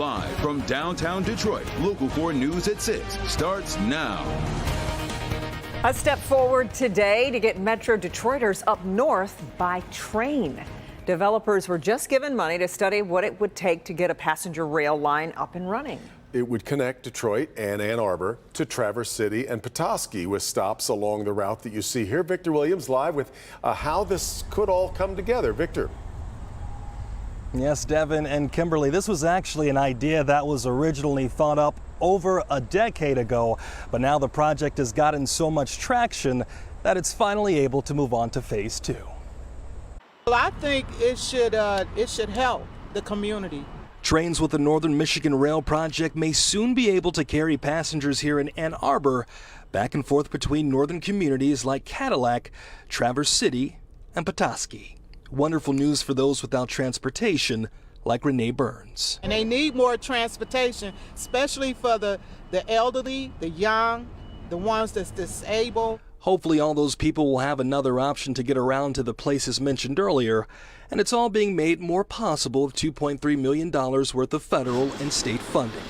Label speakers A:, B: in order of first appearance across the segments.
A: Live from downtown Detroit, Local 4 News at 6 starts now.
B: A step forward today to get Metro Detroiters up north by train. Developers were just given money to study what it would take to get a passenger rail line up and running.
C: It would connect Detroit and Ann Arbor to Traverse City and Petoskey with stops along the route that you see here. Victor Williams live with how this could all come together. Victor.
D: Yes, Devin and Kimberly, this was actually an idea that was originally thought up over a decade ago, but now the project has gotten so much traction that it's finally able to move on to phase 2.
E: Well, I think it should help the community.
D: Trains with the Northern Michigan Rail Project may soon be able to carry passengers here in Ann Arbor back and forth between northern communities like Cadillac, Traverse City, and Petoskey. Wonderful news for those without transportation, like Renee Burns.
E: And they need more transportation, especially for the elderly, the young, the ones that's disabled.
D: Hopefully all those people will have another option to get around to the places mentioned earlier, and it's all being made more possible with $2.3 million worth of federal and state funding.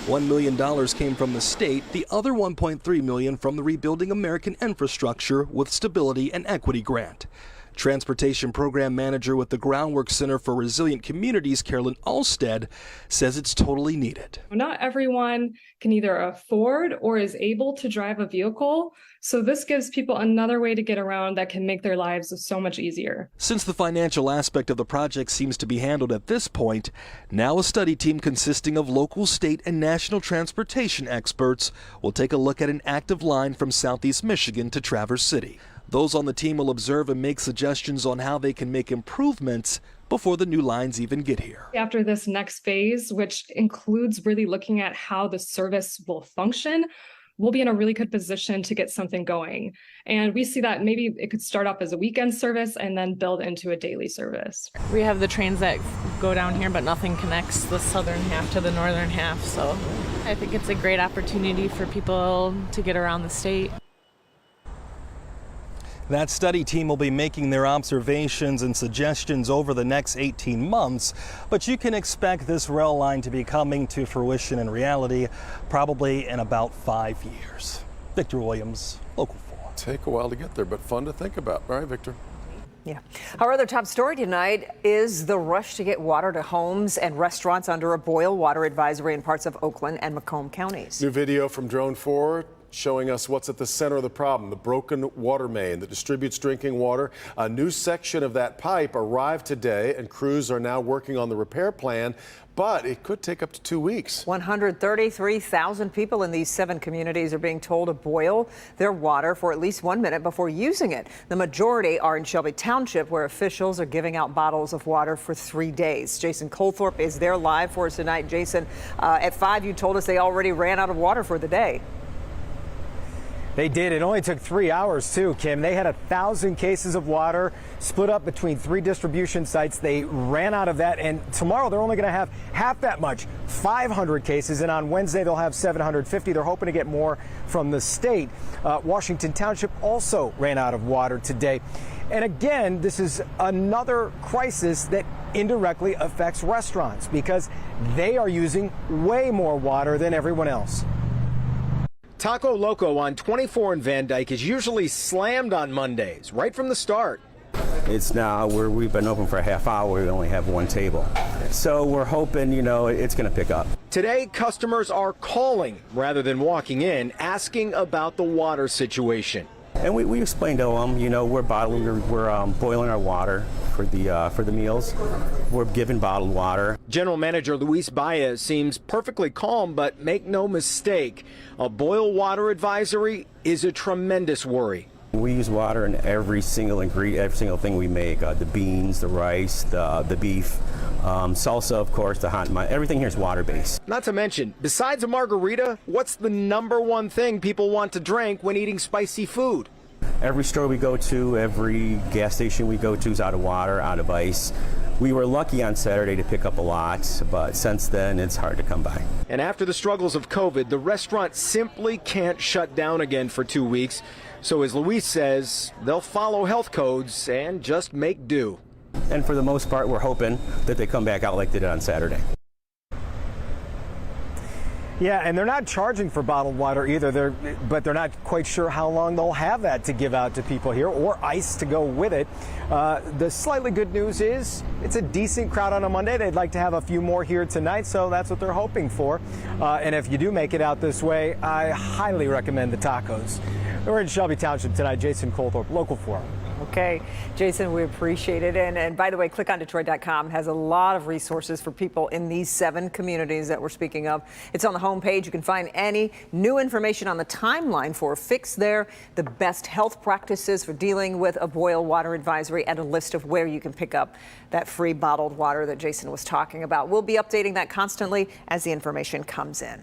D: $1 million came from the state, the other $1.3 million from the Rebuilding American Infrastructure with Stability and Equity grant. Transportation Program Manager with the Groundwork Center for Resilient Communities, Carolyn Alstead, says it's totally needed.
F: Not everyone can either afford or is able to drive a vehicle, so this gives people another way to get around that can make their lives so much easier.
D: Since the financial aspect of the project seems to be handled at this point, now a study team consisting of local, state, and national transportation experts will take a look at an active line from Southeast Michigan to Traverse City. Those on the team will observe and make suggestions on how they can make improvements before the new lines even get here.
F: After this next phase, which includes really looking at how the service will function, we'll be in a really good position to get something going. And we see that maybe it could start off as a weekend service and then build into a daily service.
G: We have the trains that go down here, but nothing connects the southern half to the northern half. So I think it's a great opportunity for people to get around the state.
D: That study team will be making their observations and suggestions over the next 18 months, but you can expect this rail line to be coming to fruition in reality probably in about 5 years. Victor Williams, Local 4.
C: Take a while to get there, but fun to think about. All right, Victor.
B: Yeah. Our other top story tonight is the rush to get water to homes and restaurants under a boil water advisory in parts of Oakland and Macomb counties.
C: New video from Drone 4 showing us what's at the center of the problem, the broken water main that distributes drinking water. A new section of that pipe arrived today, and crews are now working on the repair plan, but it could take up to 2 weeks.
B: 133,000 people in these 7 communities are being told to boil their water for at least 1 minute before using it. The majority are in Shelby Township, where officials are giving out bottles of water for 3 days. Jason Colthorpe is there live for us tonight. Jason, at 5 you told us they already ran out of water for the day.
H: They did. It only took 3 hours, too, Kim. They had 1,000 cases of water split up between 3 distribution sites. They ran out of that, and tomorrow they're only going to have half that much, 500 cases, and on Wednesday they'll have 750. They're hoping to get more from the state. Washington Township also ran out of water today. And again, this is another crisis that indirectly affects restaurants because they are using way more water than everyone else. Taco Loco on 24 in Van Dyke is usually slammed on Mondays, right from the start.
I: It's now where we've been open for a half hour, we only have 1 table. So we're hoping, it's going to pick up.
H: Today, customers are calling rather than walking in, asking about the water situation.
I: And we explained to them, we're boiling our water for the meals. We're giving bottled water.
H: General Manager Luis Baez seems perfectly calm, but make no mistake, a boil water advisory is a tremendous worry.
I: We use water in every single ingredient, every single thing we make, the beans, the rice, the beef, salsa, of course, the hot, everything here is water-based.
H: Not to mention, besides a margarita, what's the #1 thing people want to drink when eating spicy food?
I: Every store we go to, every gas station we go to is out of water, out of ice. We were lucky on Saturday to pick up a lot, but since then it's hard to come by.
H: And after the struggles of COVID, the restaurant simply can't shut down again for 2 weeks. So as Luis says, they'll follow health codes and just make do.
I: And for the most part, we're hoping that they come back out like they did on Saturday.
H: Yeah, and they're not charging for bottled water either. But they're not quite sure how long they'll have that to give out to people here, or ice to go with it. The slightly good news is it's a decent crowd on a Monday. They'd like to have a few more here tonight, so that's what they're hoping for. And if you do make it out this way, I highly recommend the tacos. We're in Shelby Township tonight. Jason Colthorpe, Local 4.
B: Okay, Jason, we appreciate it. And by the way, clickondetroit.com has a lot of resources for people in these 7 communities that we're speaking of. It's on the homepage. You can find any new information on the timeline for a fix there, the best health practices for dealing with a boil water advisory, and a list of where you can pick up that free bottled water that Jason was talking about. We'll be updating that constantly as the information comes in.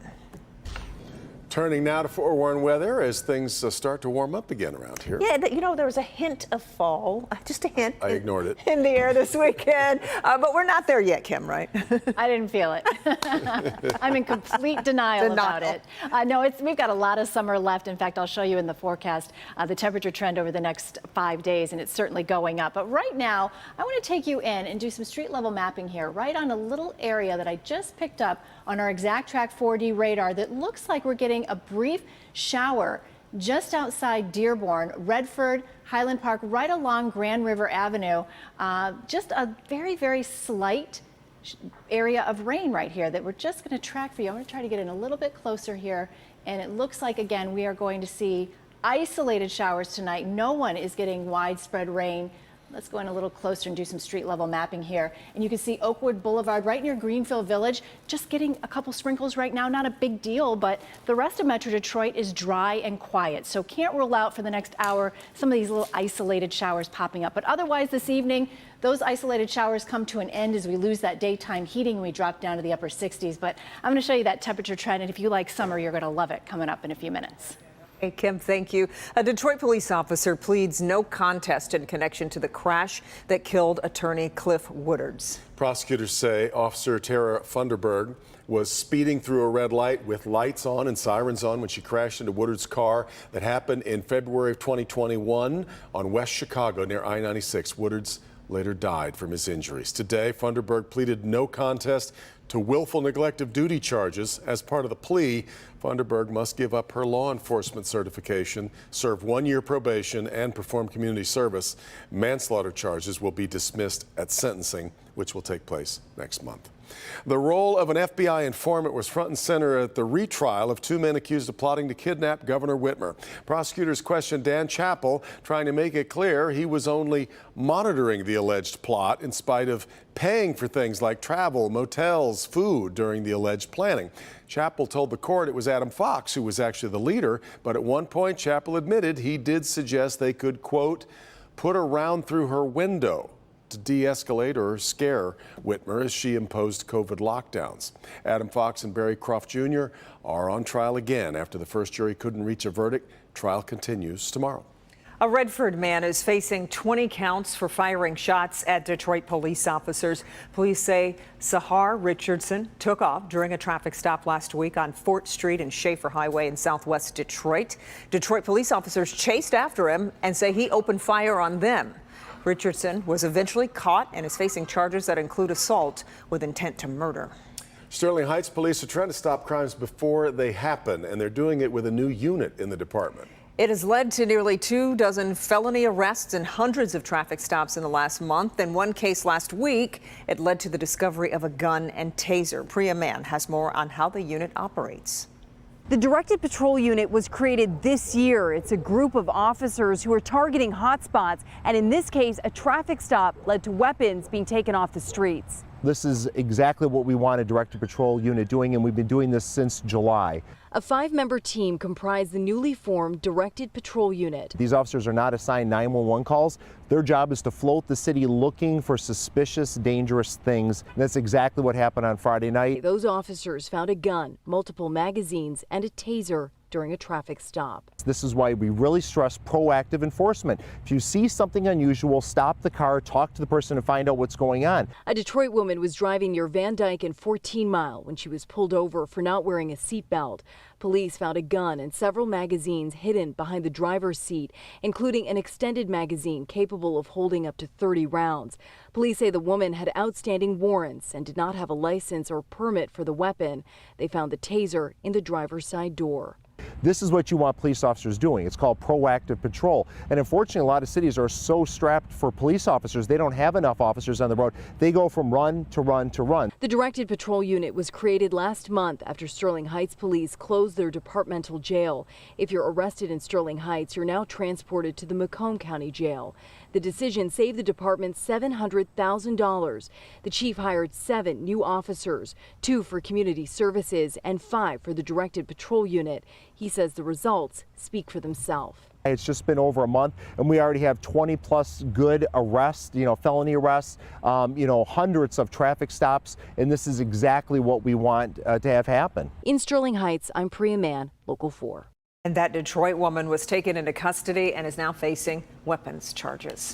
C: Turning now to forewarned weather as things start to warm up again around here.
B: Yeah, you know, there was a hint of fall, just a hint.
C: I ignored it.
B: In the air this weekend, but we're not there yet, Kim, right?
J: I didn't feel it. I'm in complete denial about it. No, we've got a lot of summer left. In fact, I'll show you in the forecast the temperature trend over the next 5 days, and it's certainly going up. But right now, I want to take you in and do some street level mapping here, right on a little area that I just picked up on our ExactTrack 4D radar that looks like we're getting a brief shower just outside Dearborn, Redford, Highland Park, right along Grand River Avenue. Just a very, very slight area of rain right here that we're just going to track for you. I'm going to try to get in a little bit closer here. And it looks like, again, we are going to see isolated showers tonight. No one is getting widespread rain. Let's go in a little closer and do some street level mapping here. And you can see Oakwood Boulevard right near Greenfield Village, just getting a couple sprinkles right now. Not a big deal, but the rest of Metro Detroit is dry and quiet. So can't rule out for the next hour some of these little isolated showers popping up. But otherwise this evening, those isolated showers come to an end as we lose that daytime heating and we drop down to the upper 60s. But I'm going to show you that temperature trend. And if you like summer, you're going to love it coming up in a few minutes.
B: Hey, Kim, thank you. A Detroit police officer pleads no contest in connection to the crash that killed attorney Cliff Woodards.
C: Prosecutors say Officer Tara Funderburg was speeding through a red light with lights on and sirens on when she crashed into Woodard's car. That happened in February of 2021 on West Chicago near I-96. Woodard's later died from his injuries. Today, Funderburg pleaded no contest to willful neglect of duty charges. As part of the plea, Funderburg must give up her law enforcement certification, serve 1-year probation, and perform community service. Manslaughter charges will be dismissed at sentencing, which will take place next month. The role of an FBI informant was front and center at the retrial of 2 men accused of plotting to kidnap Governor Whitmer. Prosecutors questioned Dan Chappell, trying to make it clear he was only monitoring the alleged plot in spite of paying for things like travel, motels, food during the alleged planning. Chappell told the court it was Adam Fox who was actually the leader, but at one point Chappell admitted he did suggest they could, quote, put a round through her window to de-escalate or scare Whitmer as she imposed COVID lockdowns. Adam Fox and Barry Croft Jr. are on trial again after the first jury couldn't reach a verdict. Trial continues tomorrow.
B: A Redford man is facing 20 counts for firing shots at Detroit police officers. Police say Sahar Richardson took off during a traffic stop last week on Fort Street and Schaefer Highway in southwest Detroit. Detroit police officers chased after him and say he opened fire on them. Richardson was eventually caught and is facing charges that include assault with intent to murder.
C: Sterling Heights police are trying to stop crimes before they happen, and they're doing it with a new unit in the department.
B: It has led to nearly 24 felony arrests and hundreds of traffic stops in the last month. In one case last week, it led to the discovery of a gun and taser. Priya Mann has more on how the unit operates.
K: The Directed Patrol Unit was created this year. It's a group of officers who are targeting hotspots, and in this case, a traffic stop led to weapons being taken off the streets.
L: This is exactly what we want a Directed Patrol Unit doing, and we've been doing this since July.
K: A 5-member team comprised the newly formed Directed Patrol Unit.
L: These officers are not assigned 911 calls. Their job is to float the city looking for suspicious, dangerous things. And that's exactly what happened on Friday night.
K: Those officers found a gun, multiple magazines, and a taser during a traffic stop.
L: This is why we really stress proactive enforcement. If you see something unusual, stop the car, talk to the person, and find out what's going on.
K: A Detroit woman was driving near Van Dyke and 14 Mile when she was pulled over for not wearing a seatbelt. Police found a gun and several magazines hidden behind the driver's seat, including an extended magazine capable of holding up to 30 rounds. Police say the woman had outstanding warrants and did not have a license or permit for the weapon. They found the taser in the driver's side door.
L: This is what you want police officers doing. It's called proactive patrol. And unfortunately, a lot of cities are so strapped for police officers, they don't have enough officers on the road. They go from run to run to run.
K: The Directed Patrol Unit was created last month after Sterling Heights police closed their departmental jail. If you're arrested in Sterling Heights, you're now transported to the Macomb County Jail. The decision saved the department $700,000. The chief hired 7 new officers, 2 for community services and 5 for the Directed Patrol Unit. He says the results speak for themselves.
L: It's just been over a month, and we already have 20 plus good arrests, felony arrests, hundreds of traffic stops, and this is exactly what we want to have happen.
K: In Sterling Heights, I'm Priya Mann, Local 4.
B: And that Detroit woman was taken into custody and is now facing weapons charges.